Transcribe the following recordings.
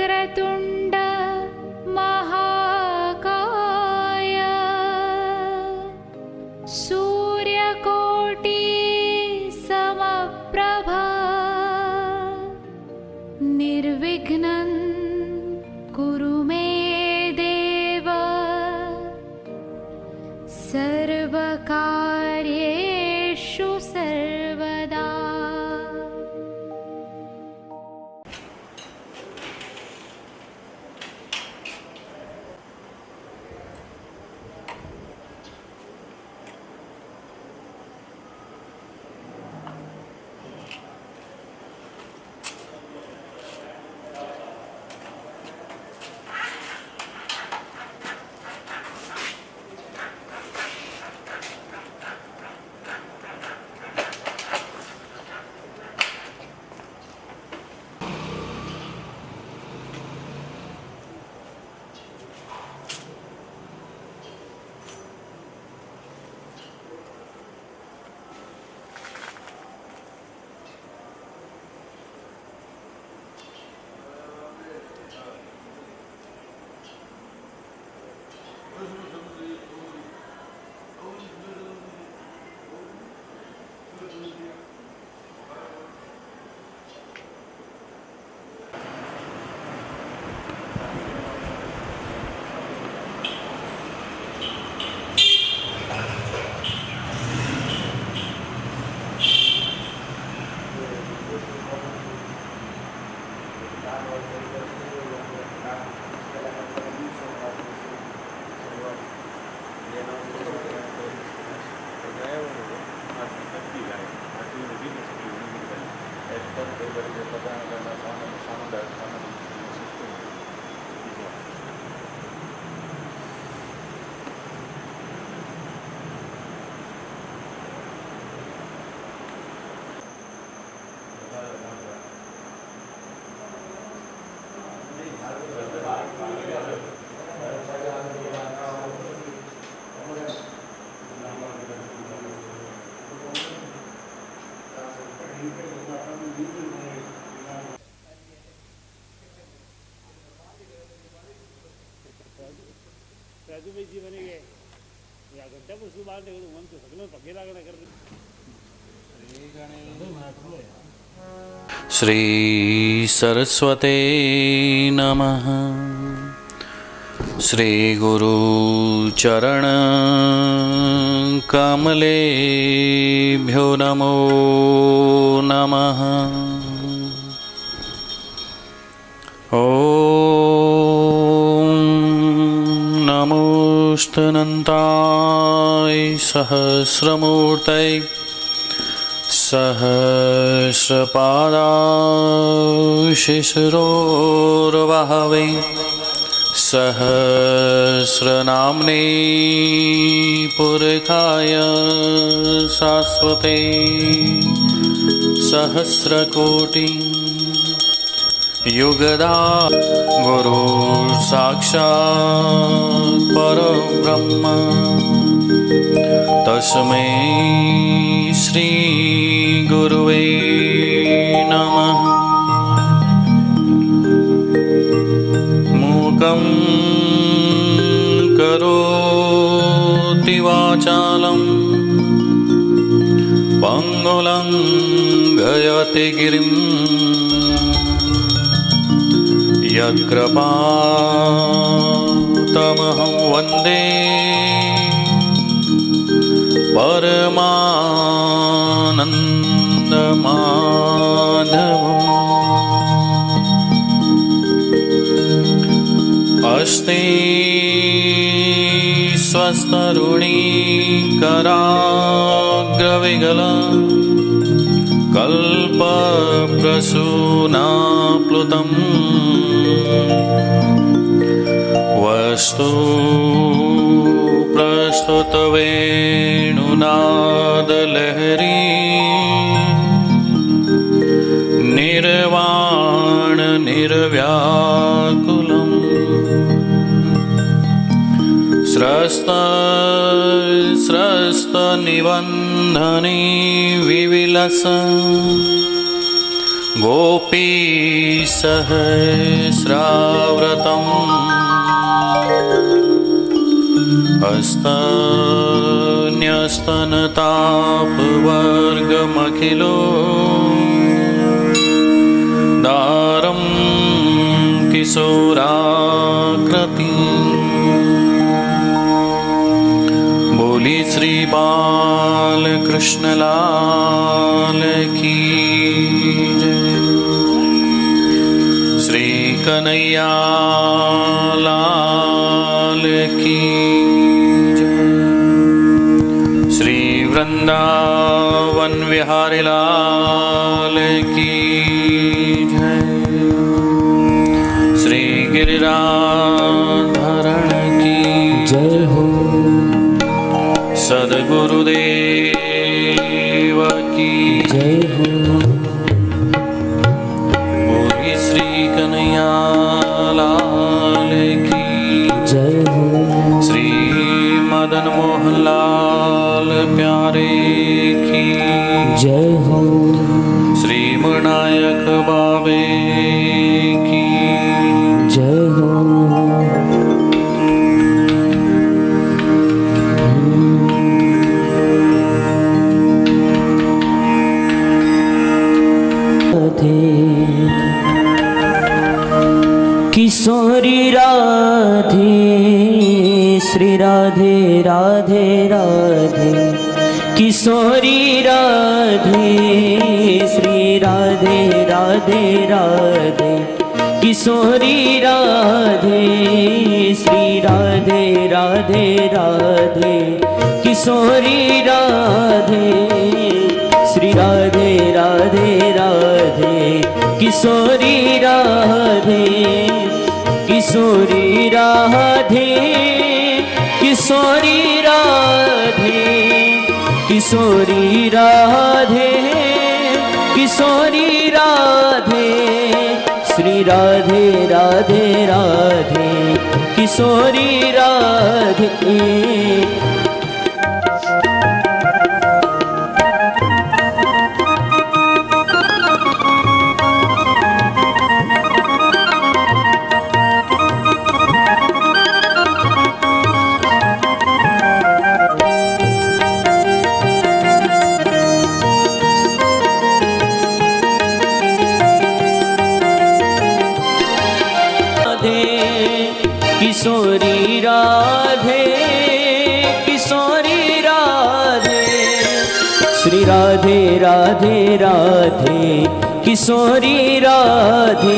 वक्रतुण्ड महाकाय सूर्यकोटि समप्रभा निर्विघ्नं कुरु मे देव सर्वकार्येषु सर्वदा। जी बनेगे या घंटा पर सुबह बाहर निकलो मन तो सगलों पगे लागना कर श्री सरस्वते नमः। श्री गुरु चरण कमलेभ्यो नमो नमः। नमोस्तनन्ताय सहस्रमूर्तये सहस्रपादाशिशिरोर्वहवे सहस्रनाम्ने पुरखाय शाश्वते सहस्रकोटि युगदा गुरु साक्षात् परब्रह्म तस्मै श्री गुरुवे नमः। मूकं करोति वाचालं पंगुलं गयति गिरिं यत्कृपातमहं वन्दे परमानन्दमाधवम्। अस्ति स्वस्तरुणीकराग्रविगला कल्पप्रसूनाप्लुतम् वस्तु प्रस्तुतवेणुनादलहरी निर्वाण निर्व्याकुलम् स्रस्तनिबन्धने विविलस गोपीसहस्राव्रतम् हस्तन्यस्तनतापवर्गमखिलो दारं किशोराकृति। बोली श्री बालकृष्ण लाल की जय। श्री कन्हैया लाल की जय। श्री वृंदावन विहारी लाल की जय। श्री गिरिराधरण की जय हो। सद्गुरुदेव की जय हो। बोली श्री कन्हैया लाल की जय हो। श्री मदन मोहन लाल प्यारे की जय हो। श्री मुरनायक बाबे की जय हो। किशोरी राधे श्री राधे राधे राधे। किशोरी राधे श्री राधे राधे राधे। किशोरी राधे श्री राधे राधे राधे। किशोरी राधे श्री राधे राधे राधे। किशोरी राधे किशोरी राधे। किशोरी राधे किशोरी राधे। किशोरी राधे श्री राधे राधे राधे। किशोरी राधे किशोरी राधे किशोरी राधे। श्री राधे राधे राधे। किशोरी राधे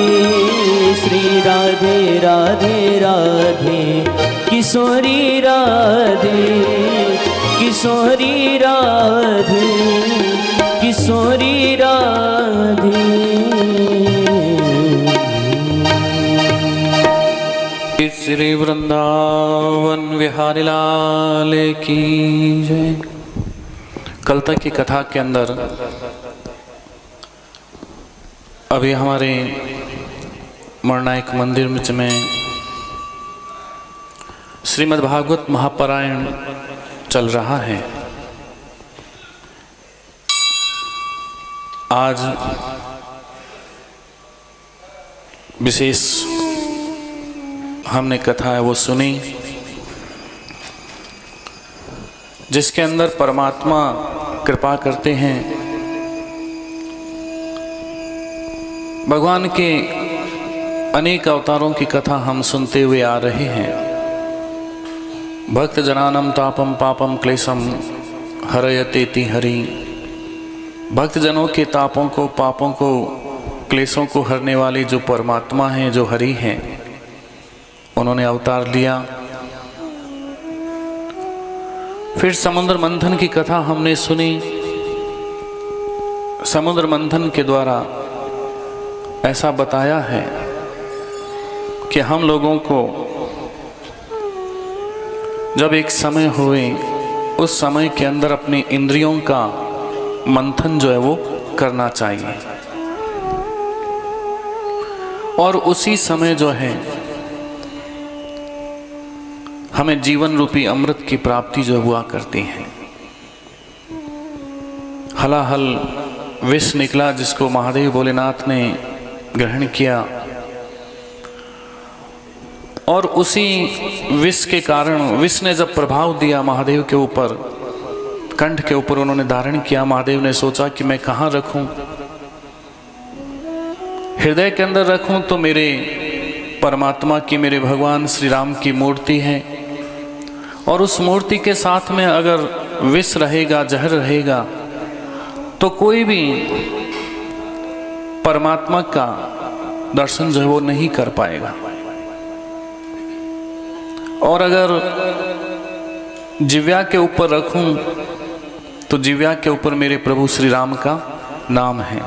श्री राधे राधे राधे। किशोरी राधे किशोरी राधे। किशोरी राधे। श्री वृंदावन विहारी लाल की जय। कल तक की कथा के अंदर अभी हमारे मरनायक मंदिर में श्रीमद् भागवत महापारायण चल रहा है। आज विशेष हमने कथा है वो सुनी, जिसके अंदर परमात्मा कृपा करते हैं। भगवान के अनेक अवतारों की कथा हम सुनते हुए आ रहे हैं। भक्त जनानम तापम पापम क्लेशम हरयतेति हरि। भक्त जनों के तापों को, पापों को, क्लेशों को हरने वाले जो परमात्मा हैं, जो हरि हैं, उन्होंने अवतार लिया। फिर समुद्र मंथन की कथा हमने सुनी। समुद्र मंथन के द्वारा ऐसा बताया है कि हम लोगों को जब एक समय हुए, उस समय के अंदर अपनी इंद्रियों का मंथन जो है वो करना चाहिए, और उसी समय जो है हमें जीवन रूपी अमृत की प्राप्ति जो हुआ करती है। हलाहल विष निकला जिसको महादेव भोलेनाथ ने ग्रहण किया, और उसी विष के कारण विष ने जब प्रभाव दिया महादेव के ऊपर, कंठ के ऊपर उन्होंने धारण किया, महादेव ने सोचा कि मैं कहाँ रखूं, हृदय के अंदर रखूं तो मेरे परमात्मा की, मेरे भगवान श्री राम की मूर्ति है, और उस मूर्ति के साथ में अगर विष रहेगा, जहर रहेगा, तो कोई भी परमात्मा का दर्शन जो है वो नहीं कर पाएगा। और अगर जिव्या के ऊपर रखूं तो जिव्या के ऊपर मेरे प्रभु श्री राम का नाम है।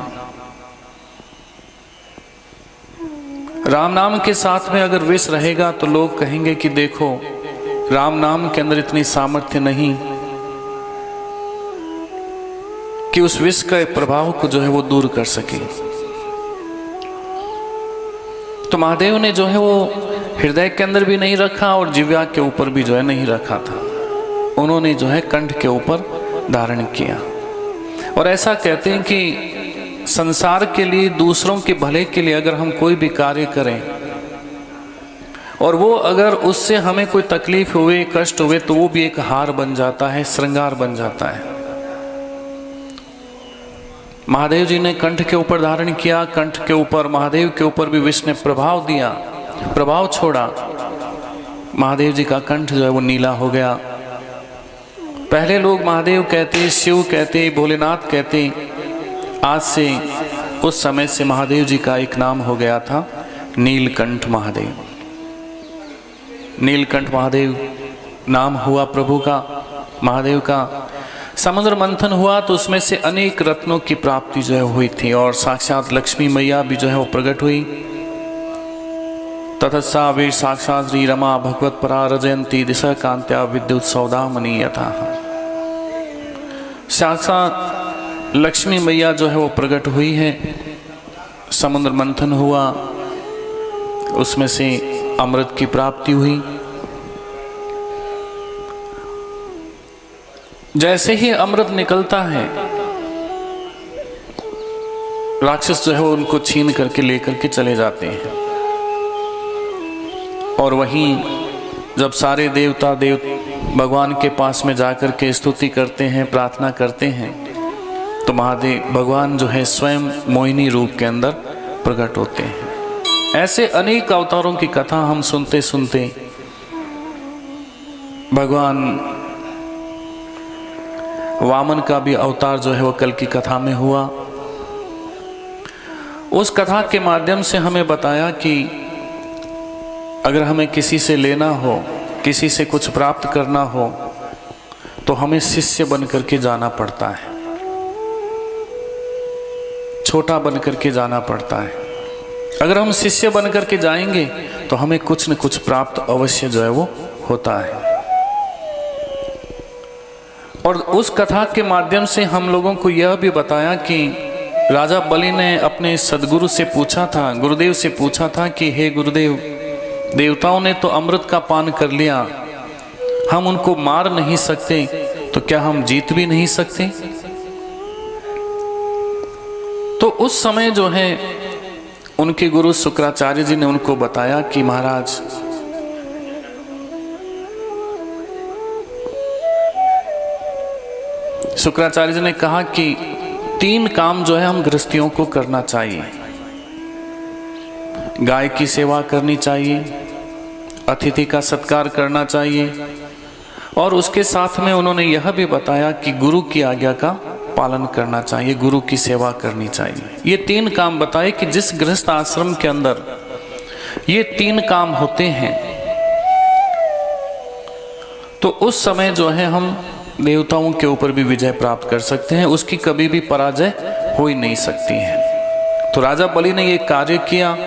राम नाम के साथ में अगर विष रहेगा तो लोग कहेंगे कि देखो राम नाम के अंदर इतनी सामर्थ्य नहीं कि उस विष के प्रभाव को जो है वो दूर कर सके। तो महादेव ने जो है वो हृदय के अंदर भी नहीं रखा और जिव्या के ऊपर भी जो है नहीं रखा था, उन्होंने जो है कंठ के ऊपर धारण किया। और ऐसा कहते हैं कि संसार के लिए, दूसरों के भले के लिए अगर हम कोई भी कार्य करें और वो अगर उससे हमें कोई तकलीफ हुए, कष्ट हुए, तो वो भी एक हार बन जाता है, श्रृंगार बन जाता है। महादेव जी ने कंठ के ऊपर धारण किया, कंठ के ऊपर, महादेव के ऊपर भी विष ने प्रभाव दिया, प्रभाव छोड़ा, महादेव जी का कंठ जो है वो नीला हो गया। पहले लोग महादेव कहते, शिव कहते, भोलेनाथ कहते, आज से उस समय से महादेव जी का एक नाम हो गया था नीलकंठ महादेव। नीलकंठ महादेव नाम हुआ प्रभु का, महादेव का। समुद्र मंथन हुआ तो उसमें से अनेक रत्नों की प्राप्ति जो है हुई थी, और साक्षात लक्ष्मी मैया भी जो है वो प्रकट हुई। ततस्सा वीर साक्षात श्री रमा भगवत परा रजयंती दिशा कांत्या विद्युत सौदामणि यथा। साक्षात लक्ष्मी मैया जो है वो प्रकट हुई है। समुद्र मंथन हुआ, उसमें से अमृत की प्राप्ति हुई। जैसे ही अमृत निकलता है, राक्षस जो है वो उनको छीन करके लेकर के चले जाते हैं। और वहीं जब सारे देवता भगवान के पास में जाकर के स्तुति करते हैं, प्रार्थना करते हैं, तो महादेव भगवान जो है स्वयं मोहिनी रूप के अंदर प्रकट होते हैं। ऐसे अनेक अवतारों की कथा हम सुनते सुनते भगवान वामन का भी अवतार जो है वो कल की कथा में हुआ। उस कथा के माध्यम से हमें बताया कि अगर हमें किसी से लेना हो, किसी से कुछ प्राप्त करना हो, तो हमें शिष्य बन करके जाना पड़ता है, छोटा बन करके जाना पड़ता है। अगर हम शिष्य बन करके जाएंगे तो हमें कुछ न कुछ प्राप्त अवश्य जो है वो होता है। और उस कथा के माध्यम से हम लोगों को यह भी बताया कि राजा बलि ने अपने सदगुरु से पूछा था, गुरुदेव से पूछा था कि हे गुरुदेव, देवताओं ने तो अमृत का पान कर लिया, हम उनको मार नहीं सकते, तो क्या हम जीत भी नहीं सकते? तो उस समय जो है उनके गुरु शुक्राचार्य जी ने उनको बताया कि महाराज, शुक्राचार्य जी ने कहा कि 3 काम जो है हम गृहस्थियों को करना चाहिए। गाय की सेवा करनी चाहिए, अतिथि का सत्कार करना चाहिए, और उसके साथ में उन्होंने यह भी बताया कि गुरु की आज्ञा का पालन करना चाहिए, गुरु की सेवा करनी चाहिए। ये 3 काम बताए कि जिस गृहस्थ आश्रम के अंदर ये 3 काम होते हैं, तो उस समय जो है हम देवताओं के ऊपर भी विजय प्राप्त कर सकते हैं, उसकी कभी भी पराजय हो ही नहीं सकती है। तो राजा बलि ने ये कार्य किया